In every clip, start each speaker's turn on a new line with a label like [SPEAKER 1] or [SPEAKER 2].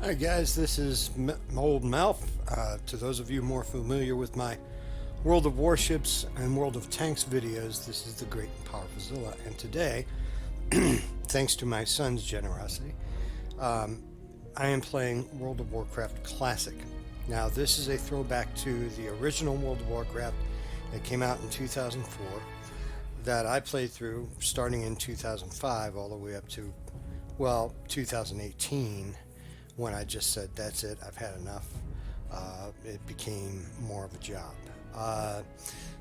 [SPEAKER 1] Hi guys, this is Old Malf. To those of you more familiar with my World of Warships and World of Tanks videos, this is the Great and Powerful Zilla. And today, thanks to my son's generosity, I am playing World of Warcraft Classic. Now, this is a throwback to the original World of Warcraft that came out in 2004 that I played through starting in 2005 all the way up to, 2018 when I just said, that's it, I've had enough. It became more of a job.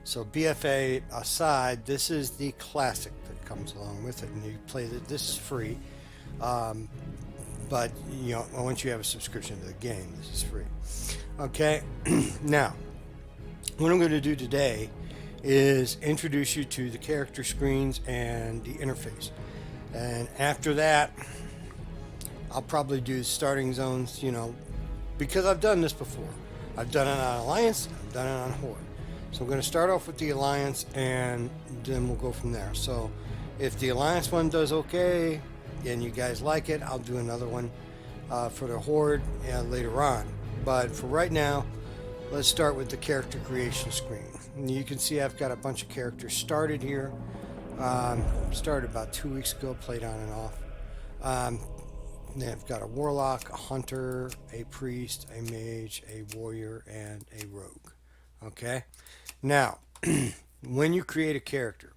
[SPEAKER 1] So BFA aside, this is the classic that comes along with it, and you play it. This is free, but once you have a subscription to the game, this is free. Okay, now what I'm going to do today is introduce you to the character screens and the interface, and after that I'll probably do starting zones, because I've done this before. I've done it on Alliance, I've done it on Horde. So I'm going to start off with the Alliance and then we'll go from there. So if the Alliance one does okay and you guys like it, I'll do another one for the Horde later on. But for right now, let's start with the character creation screen. And you can see I've got a bunch of characters started here. Started about 2 weeks ago, played on and off. They've got a warlock, a hunter, a priest, a mage, a warrior, and a rogue. Okay? Now, when you create a character,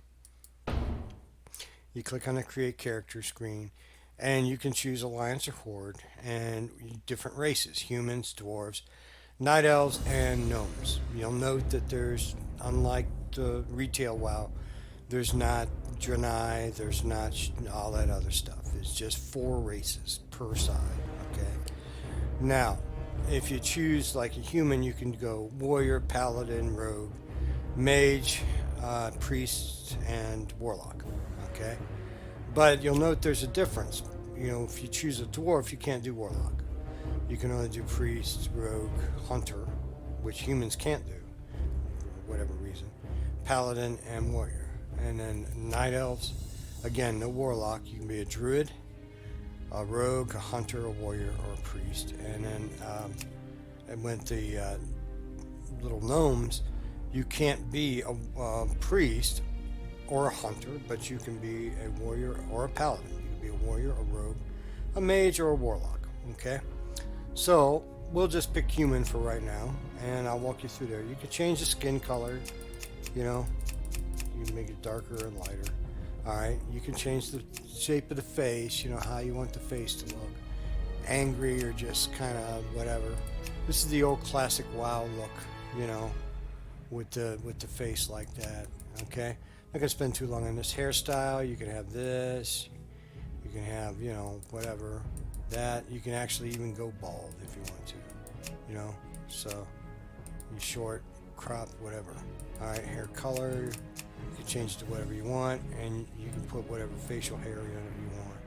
[SPEAKER 1] you click on the create character screen, and you can choose Alliance or Horde, and different races, humans, dwarves, night elves, and gnomes. You'll note that there's, unlike the retail WoW, there's not Draenei, there's not all that other stuff. It's just 4 races per side, okay? Now, if you choose like a human, you can go warrior, paladin, rogue, mage, priest, and warlock, okay? But you'll note there's a difference. If you choose a dwarf, you can't do warlock. You can only do priest, rogue, hunter, which humans can't do, for whatever reason, paladin, and warrior. And then night elves, again, no warlock. You can be a druid, a rogue, a hunter, a warrior, or a priest. And then and with the little gnomes, you can't be a priest or a hunter, but you can be a warrior or a paladin. You can be a warrior, a rogue, a mage, or a warlock. Okay, so we'll just pick human for right now, and I'll walk you through there. You can change the skin color, you can make it darker and lighter. Alright, you can change the shape of the face, how you want the face to look. Angry or just kind of whatever. This is the old classic WoW look, with the face like that. Okay? Not gonna spend too long on this hairstyle. You can have this. You can have, whatever. That. You can actually even go bald if you want to. So you short, crop, whatever. Alright, hair color. You can change it to whatever you want, and you can put whatever facial hair in it you want.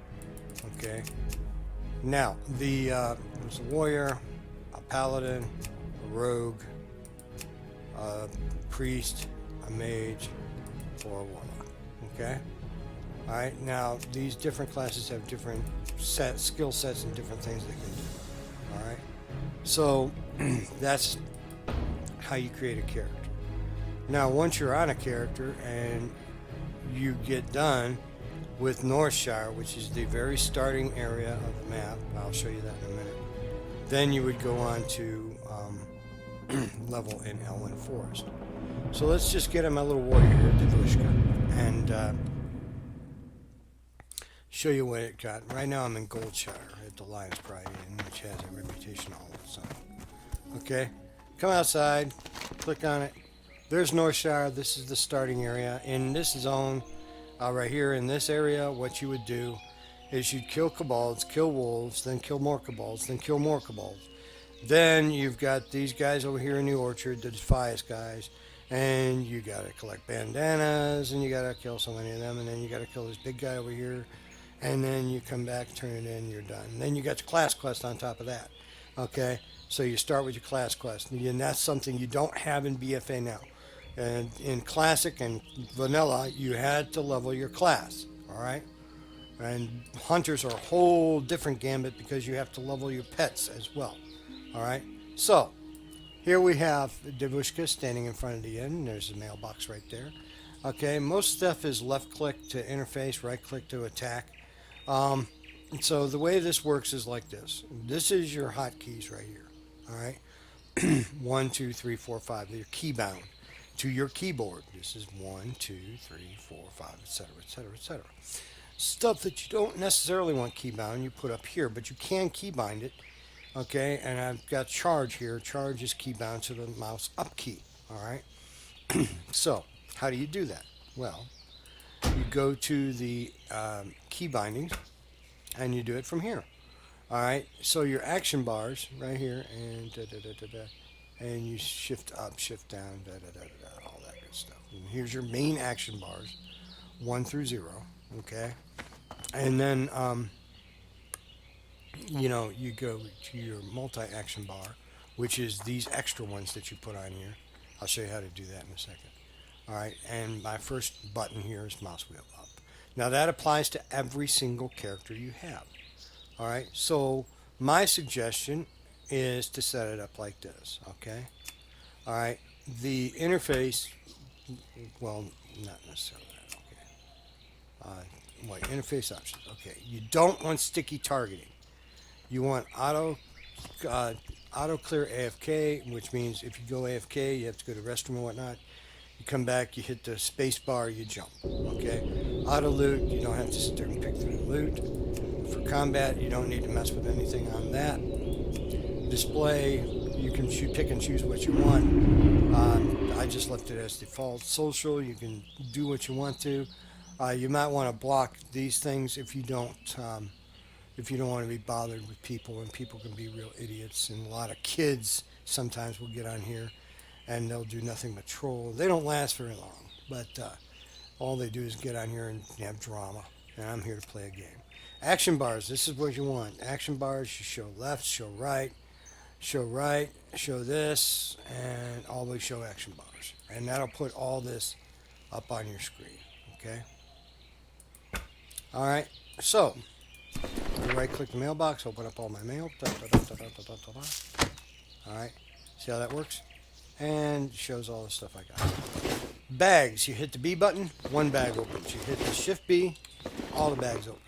[SPEAKER 1] Okay. Now, there's a warrior, a paladin, a rogue, a priest, a mage, or a warlock. Okay. All right. Now, these different classes have different skill sets and different things they can do. All right. So that's how you create a character. Now, once you're on a character and you get done with Northshire, which is the very starting area of the map, I'll show you that in a minute, then you would go on to level in Elwyn Forest. So let's just get my little warrior here, Devushka, and show you what it got. Right now I'm in Goldshire at the Lion's Pride Inn, which has a reputation all of its own. Okay, come outside, click on it. There's Northshire. This is the starting area. In this zone, right here in this area, what you would do is you'd kill kobolds, kill wolves, then kill more kobolds, then kill more kobolds. Then you've got these guys over here in the orchard, the Defias guys, and you gotta collect bandanas, and you gotta kill so many of them, and then you gotta kill this big guy over here, and then you come back, turn it in, you're done. And then you got your class quest on top of that. Okay, so you start with your class quest, and that's something you don't have in BFA now. And in Classic and Vanilla, you had to level your class, all right? And hunters are a whole different gambit because you have to level your pets as well. All right. So here we have Devushka standing in front of the inn. There's a mailbox right there. Okay. Most stuff is left click to interface, right click to attack. Um, so the way this works is like this. This is your hotkeys right here. All right. One, two, three, four, five. They're key bound to your keyboard. This is one, two, three, four, five, etc., etc., etc. Stuff that you don't necessarily want keybound, you put up here, but you can keybind it. Okay, and I've got charge here. Charge is keybound to the mouse up key. All right. So how do you do that? Well, you go to the key bindings and you do it from here. All right. So your action bars right here and da, da, da, da, da, and you shift up, shift down, da, da, da, da, da, all that good stuff. And here's your main action bars, 1 through 0. Okay. And then you go to your multi-action bar, which is these extra ones that you put on here. I'll show you how to do that in a second. All right, and my first button here is mouse wheel up. Now that applies to every single character you have. All right, so my suggestion is to set it up like this. Okay. All right, the interface, well, not necessarily that. Okay. Interface options. Okay, you don't want sticky targeting. You want auto clear AFK, which means if you go AFK, you have to go to the restroom and whatnot. You come back, you hit the space bar, you jump. Okay. Auto loot, you don't have to sit there and pick through the loot. For combat, you don't need to mess with anything on that. Display, you can pick and choose what you want. I just left it as default. Social, you can do what you want to. You might want to block these things if you don't want to be bothered with people, and people can be real idiots. And a lot of kids sometimes will get on here and they'll do nothing but troll. They don't last very long, but all they do is get on here and have drama. And I'm here to play a game. Action bars, this is what you want. Action bars, you show left, show right, show this, and always show action bars. And that'll put all this up on your screen. Okay? All right, so right click the mailbox, open up all my mail. Da, da, da, da, da, da, da, da. All right, see how that works? And shows all the stuff I got. Bags, you hit the B button, one bag opens. You hit the shift B, all the bags open.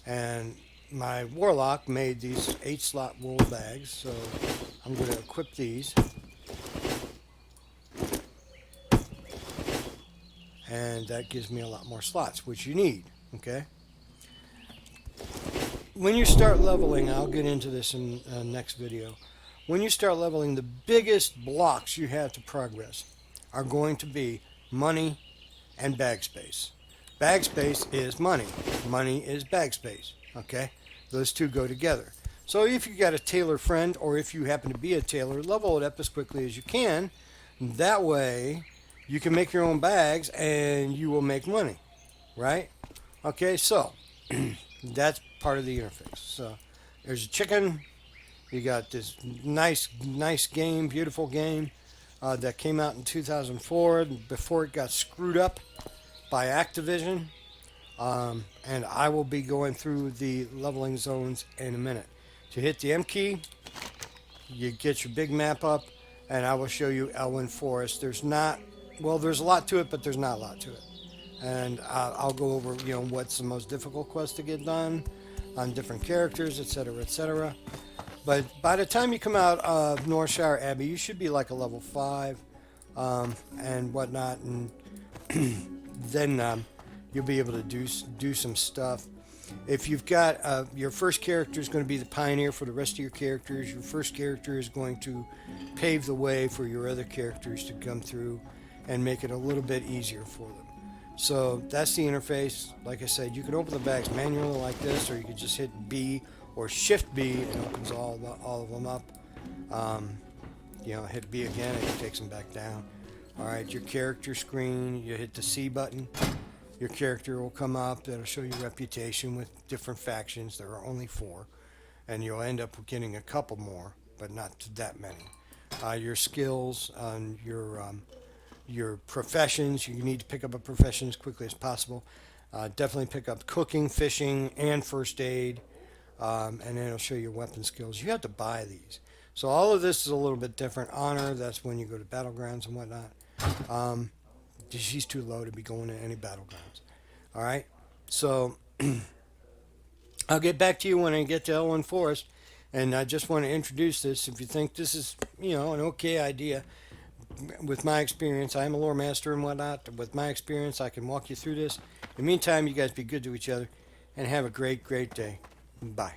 [SPEAKER 1] And my warlock made these 8-slot wool bags, so I'm going to equip these. And that gives me a lot more slots, which you need. Okay. When you start leveling, I'll get into this in the next video. When you start leveling, the biggest blocks you have to progress are going to be money and bag space. Bag space is money. Money is bag space. Okay? Those two go together. So if you got a tailor friend, or if you happen to be a tailor, level it up as quickly as you can. That way you can make your own bags and you will make money. Right? Okay, so that's part of the interface. So there's a chicken. You got this nice game, beautiful game that came out in 2004 before it got screwed up by Activision. And I will be going through the leveling zones in a minute. To hit the M key, you get your big map up, and I will show you Elwyn Forest. There's a lot to it, but there's not a lot to it. And I'll go over, what's the most difficult quest to get done on different characters, etc., etc. But by the time you come out of Northshire Abbey, you should be like a level 5 and whatnot, and then you'll be able to do some stuff. If you've got your first character is going to be the pioneer for the rest of your characters. Your first character is going to pave the way for your other characters to come through and make it a little bit easier for them. So that's the interface. Like I said, you can open the bags manually like this, or you can just hit B or Shift B and it opens all of them up. Hit B again and it takes them back down. All right, your character screen, you hit the C button. Your character will come up. That'll show you reputation with different factions. There are only 4, and you'll end up getting a couple more, but not that many. Your skills, your professions. You need to pick up a profession as quickly as possible. Definitely pick up cooking, fishing, and first aid, and then it'll show you weapon skills. You have to buy these. So all of this is a little bit different. Honor, that's when you go to battlegrounds and whatnot. Um, she's too low to be going to any battlegrounds. All right. So I'll get back to you when I get to Elwyn Forest. And I just want to introduce this. If you think this is, an okay idea, with my experience, I am a lore master and whatnot. With my experience, I can walk you through this. In the meantime, you guys be good to each other and have a great, great day. Bye.